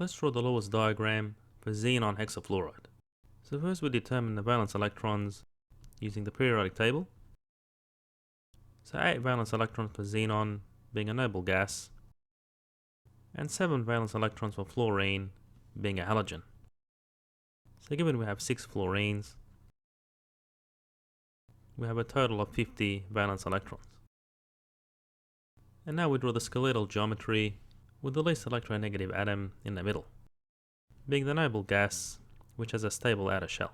Let's draw the Lewis diagram for xenon hexafluoride. So first we determine the valence electrons using the periodic table. So 8 valence electrons for xenon being a noble gas, and 7 valence electrons for fluorine being a halogen. So given we have 6 fluorines, we have a total of 50 valence electrons. And now we draw the skeletal geometry with the least electronegative atom in the middle, being the noble gas which has a stable outer shell.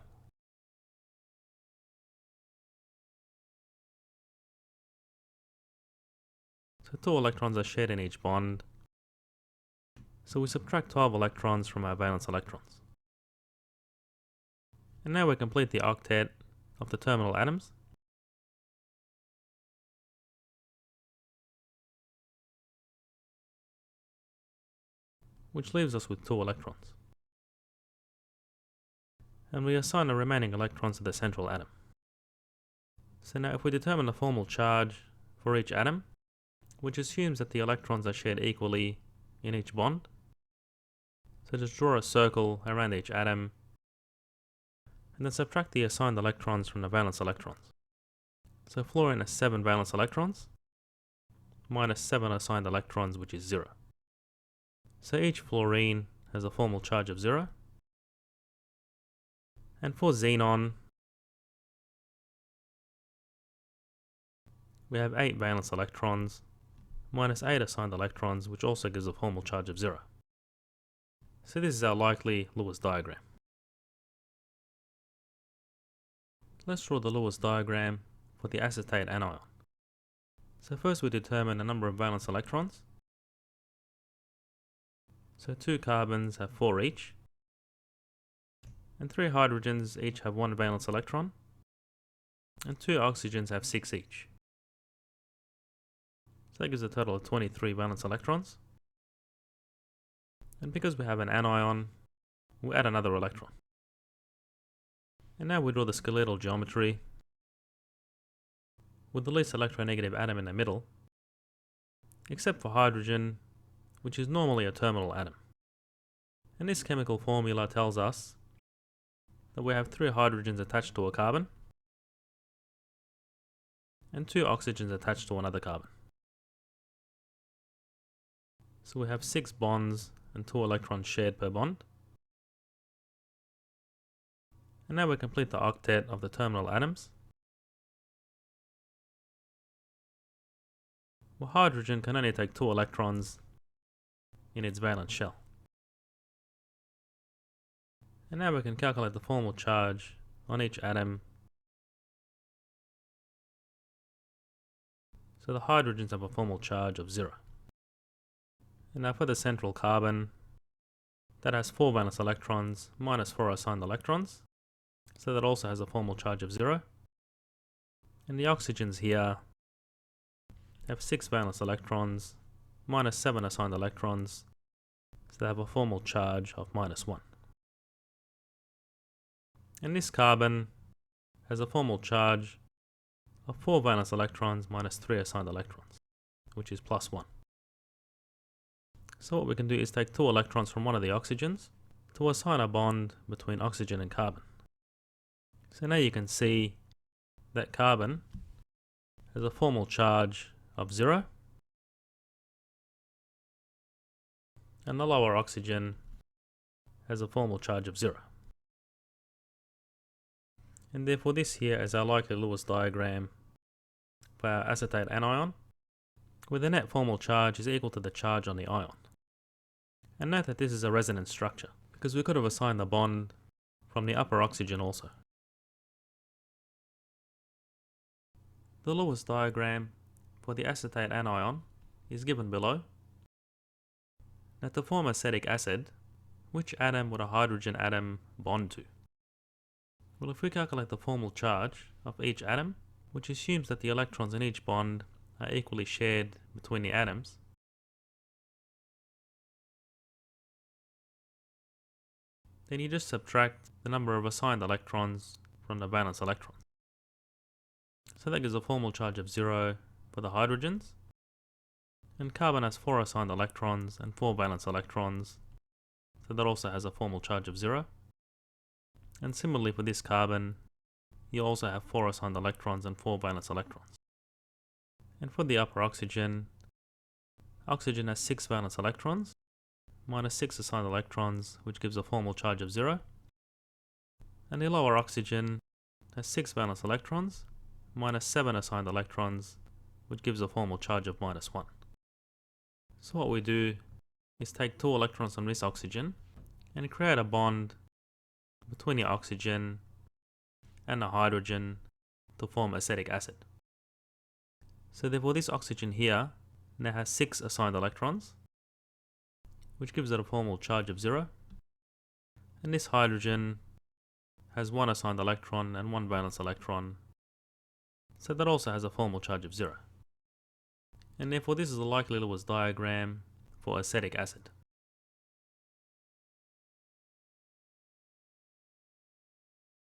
So 2 electrons are shared in each bond, so we subtract 12 electrons from our valence electrons. And now we complete the octet of the terminal atoms. Which leaves us with 2 electrons. And we assign the remaining electrons to the central atom. So now if we determine the formal charge for each atom, which assumes that the electrons are shared equally in each bond, so just draw a circle around each atom, and then subtract the assigned electrons from the valence electrons. So fluorine has 7 valence electrons, minus 7 assigned electrons, which is 0. So each fluorine has a formal charge of 0. And for xenon, we have 8 valence electrons, minus 8 assigned electrons, which also gives a formal charge of 0. So this is our likely Lewis diagram. Let's draw the Lewis diagram for the acetate anion. So first we determine the number of valence electrons. So 2 carbons have 4 each, and 3 hydrogens each have 1 valence electron, and 2 oxygens have 6 each. So that gives a total of 23 valence electrons. And because we have an anion, we'll add another electron. And now we draw the skeletal geometry with the least electronegative atom in the middle, except for hydrogen, which is normally a terminal atom. And this chemical formula tells us that we have 3 hydrogens attached to a carbon, and 2 oxygens attached to another carbon. So we have 6 bonds and 2 electrons shared per bond. And now we complete the octet of the terminal atoms. Well, hydrogen can only take 2 electrons in its valence shell. And now we can calculate the formal charge on each atom. So the hydrogens have a formal charge of 0. And now for the central carbon, that has 4 valence electrons minus 4 assigned electrons. So that also has a formal charge of 0. And the oxygens here have 6 valence electrons minus 7 assigned electrons. So they have a formal charge of minus 1. And this carbon has a formal charge of 4 valence electrons minus 3 assigned electrons, which is plus 1. So what we can do is take 2 electrons from one of the oxygens to assign a bond between oxygen and carbon. So now you can see that carbon has a formal charge of 0, and the lower oxygen has a formal charge of 0. And therefore this here is our likely Lewis diagram for our acetate anion, where the net formal charge is equal to the charge on the ion. And note that this is a resonance structure, because we could have assigned the bond from the upper oxygen also. The Lewis diagram for the acetate anion is given below. Now to form acetic acid, which atom would a hydrogen atom bond to? Well, if we calculate the formal charge of each atom, which assumes that the electrons in each bond are equally shared between the atoms, then you just subtract the number of assigned electrons from the valence electrons. So that gives a formal charge of 0 for the hydrogens, and carbon has 4 assigned electrons and 4 valence electrons, so that also has a formal charge of 0. And similarly for this carbon, you also have 4 assigned electrons and 4 valence electrons. And for the upper oxygen, oxygen has 6 valence electrons, minus 6 assigned electrons, which gives a formal charge of 0. And the lower oxygen has 6 valence electrons, minus 7 assigned electrons, which gives a formal charge of minus 1. So what we do is take 2 electrons from this oxygen and create a bond between the oxygen and the hydrogen to form acetic acid. So therefore this oxygen here now has 6 assigned electrons, which gives it a formal charge of 0. And this hydrogen has 1 assigned electron and 1 valence electron, so that also has a formal charge of 0. And therefore this is the likely Lewis diagram for acetic acid.